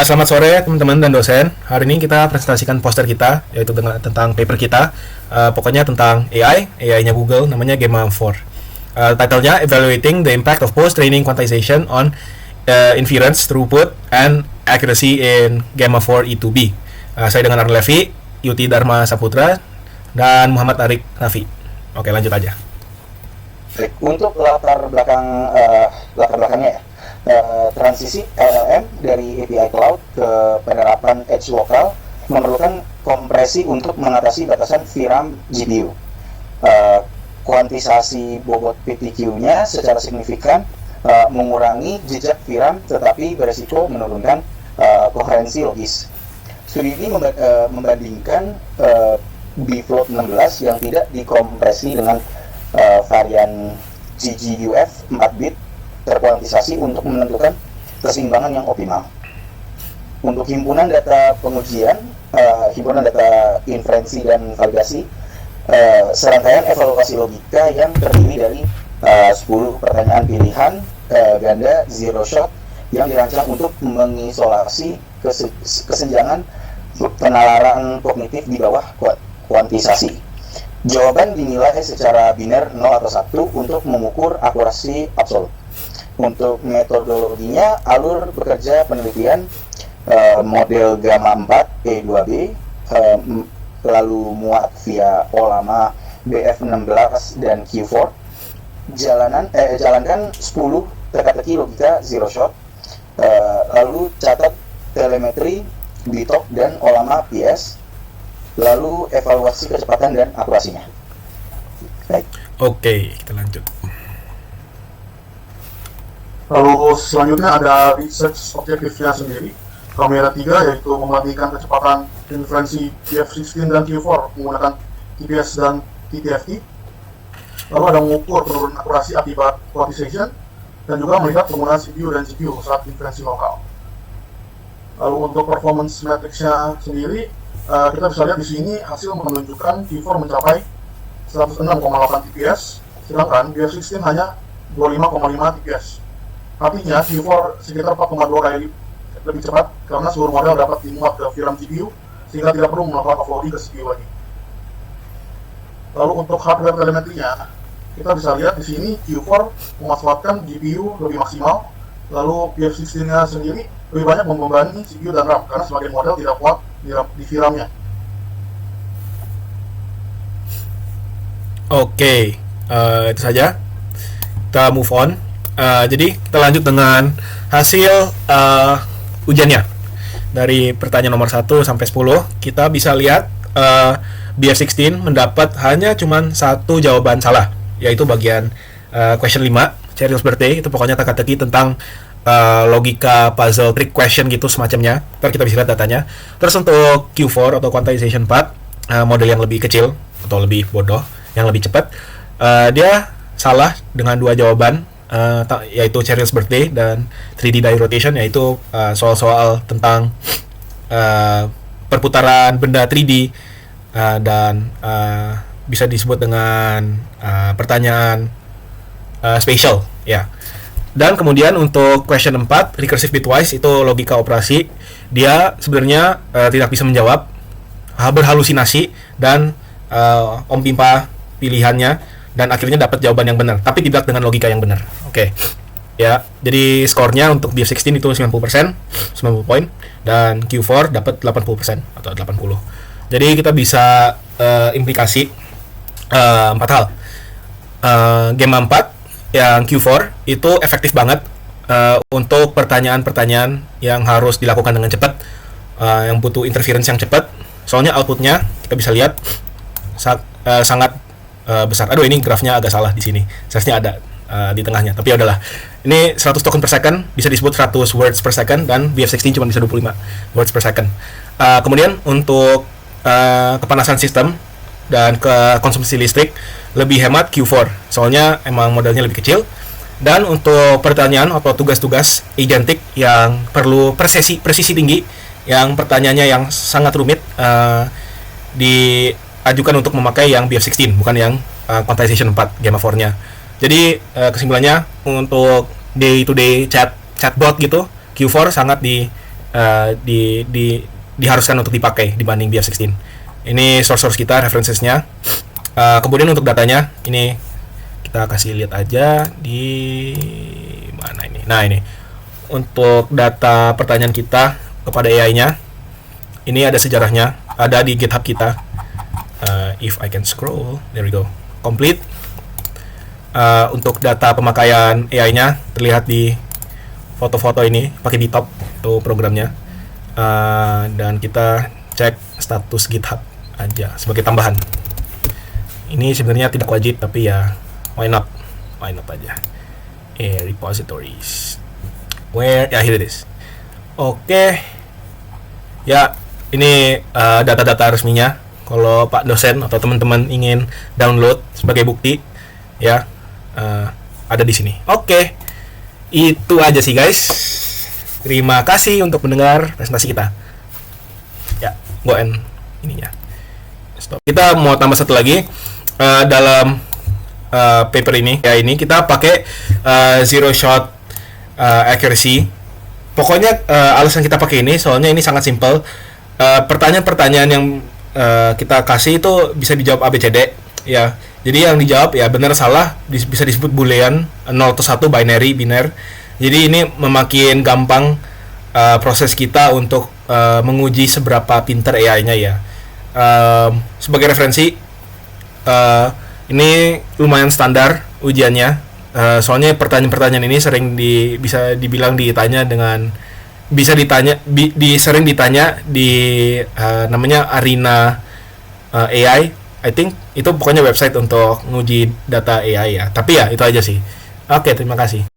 Selamat sore teman-teman dan dosen. Hari ini kita presentasikan poster kita, yaitu tentang paper kita. Pokoknya tentang AI-nya Google, namanya Gemma 4. Titlenya Evaluating the Impact of Post-Training Quantization on Inference, Throughput, and Accuracy in Gemma 4 E2B. Saya dengan Arun Levi, Yuti Dharma Saputra, dan Muhammad Arik Rafi. Oke, lanjut aja. Untuk latar belakangnya ya. Transisi LLM dari API Cloud ke penerapan Edge lokal memerlukan kompresi untuk mengatasi batasan VRAM GPU. Kuantisasi bobot PTQ-nya secara signifikan mengurangi jejak VRAM, tetapi beresiko menurunkan koherensi logis. Studi ini membandingkan bfloat 16 yang tidak dikompresi dengan varian GGUF 4 bit terkuantisasi untuk menentukan keseimbangan yang optimal. Untuk himpunan data pengujian, himpunan data inferensi dan validasi, serangkaian evaluasi logika yang terdiri dari 10 pertanyaan pilihan ganda zero shot yang dirancang untuk mengisolasi kesenjangan penalaran kognitif di bawah kuantisasi. Jawaban dinilai secara biner 0 atau 1 untuk mengukur akurasi absolut. Untuk metodologinya, alur bekerja penelitian model Gamma 4 E2B, lalu muat via Olama BF16 dan Q4. Jalankan 10 teka-teki logika zero shot, lalu catat telemetri BTOC dan Olama PS, lalu evaluasi kecepatan dan akurasinya. Baik. Oke, kita lanjut. Lalu selanjutnya ada research objektifnya sendiri. Kamera 3 yaitu membandingkan kecepatan inferensi TF16 dan Q4 menggunakan TPS dan TTFT. Lalu ada mengukur penurunan akurasi akibat quantization dan juga melihat penggunaan CPU dan GPU saat inferensi lokal. Lalu untuk performance matrix-nya sendiri, kita bisa lihat di sini hasil menunjukkan Q4 mencapai 106,8 TPS, sedangkan BF16 hanya 25,5 TPS. Artinya Q4 sekitar 4,2 kali lebih cepat karena seluruh model dapat dimuat ke VRAM GPU sehingga tidak perlu melakukan offloading ke CPU lagi. Lalu untuk hardware telemetrinya, kita bisa lihat di sini Q4 memanfaatkan GPU lebih maksimal, lalu BF16-nya sendiri lebih banyak membebani CPU dan RAM karena sebagian model tidak kuat di VRAM-nya. Oke, itu saja. Kita move on. Jadi kita lanjut dengan hasil ujiannya. Dari pertanyaan nomor 1 sampai 10, kita bisa lihat BF16 mendapat hanya cuman satu jawaban salah, yaitu bagian question 5, Cheryl's birthday. Itu pokoknya teka-teki tentang logika puzzle trick question gitu semacamnya. Ntar kita bisa lihat datanya. Terus untuk Q4 atau quantization part, model yang lebih kecil atau lebih bodoh, yang lebih cepat, dia salah dengan 2 jawaban, yaitu Cheryl's birthday dan 3D die rotation, yaitu soal-soal tentang perputaran benda 3D dan bisa disebut dengan pertanyaan spatial ya. Dan kemudian untuk question 4, recursive bitwise, itu logika operasi. Dia sebenarnya tidak bisa menjawab, berhalusinasi dan ompimpa pilihannya, dan akhirnya dapat jawaban yang benar, tapi tidak dengan logika yang benar. Oke. Ya, jadi skornya untuk BF16 itu 90%, 90 poin, dan Q4 dapat 80% atau 80. Jadi kita bisa implikasi 4 hal. Gemma 4 yang Q4 itu efektif banget untuk pertanyaan-pertanyaan yang harus dilakukan dengan cepat, yang butuh interference yang cepat. Soalnya outputnya kita bisa lihat sangat besar. Aduh, ini grafnya agak salah di sini. Seharusnya ada di tengahnya, tapi ya udahlah. Ini 100 token per second, bisa disebut 100 words per second, dan BF16 cuma bisa 25 words per second. Kemudian untuk kepanasan sistem dan ke konsumsi listrik lebih hemat Q4, soalnya emang modelnya lebih kecil. Dan untuk pertanyaan atau tugas-tugas agentic yang perlu presisi tinggi, yang pertanyaannya yang sangat rumit, diajukan untuk memakai yang BF16, bukan yang quantization 4 Gemma 4-nya. Jadi kesimpulannya untuk day-to-day chatbot gitu, Q4 sangat diharuskan untuk dipakai dibanding BF16. Ini source kita, referencesnya. Kemudian untuk datanya ini kita kasih lihat aja di mana ini. Nah, ini untuk data pertanyaan kita kepada AI-nya. Ini ada sejarahnya, ada di GitHub kita. If I can scroll, there we go. Complete. Untuk data pemakaian AI-nya terlihat di foto-foto ini, pakai di top itu programnya. Dan kita cek status GitHub aja sebagai tambahan. Ini sebenarnya tidak wajib, tapi ya why not aja. Repositories. Where? Ya, here it is. Oke. Ya, ini data-data resminya. Kalau Pak dosen atau teman-teman ingin download sebagai bukti, ya ada di sini. Oke. Itu aja sih guys. Terima kasih untuk mendengar presentasi kita. Ya, go end ininya. Stop. Kita mau tambah satu lagi dalam paper ini. Ya, ini kita pakai zero shot accuracy. Pokoknya alasan kita pakai ini soalnya ini sangat simple. Pertanyaan-pertanyaan yang kita kasih itu bisa dijawab ABCD, ya. Jadi yang dijawab ya benar salah bisa disebut boolean, 0 atau 1 biner. Jadi ini memakin gampang proses kita untuk menguji seberapa pintar AI-nya ya. Sebagai referensi, ini lumayan standar ujiannya. Soalnya pertanyaan-pertanyaan ini sering bisa dibilang sering ditanya di namanya Arena AI. I think itu pokoknya website untuk nguji data AI ya. Tapi ya itu aja sih. Oke, terima kasih.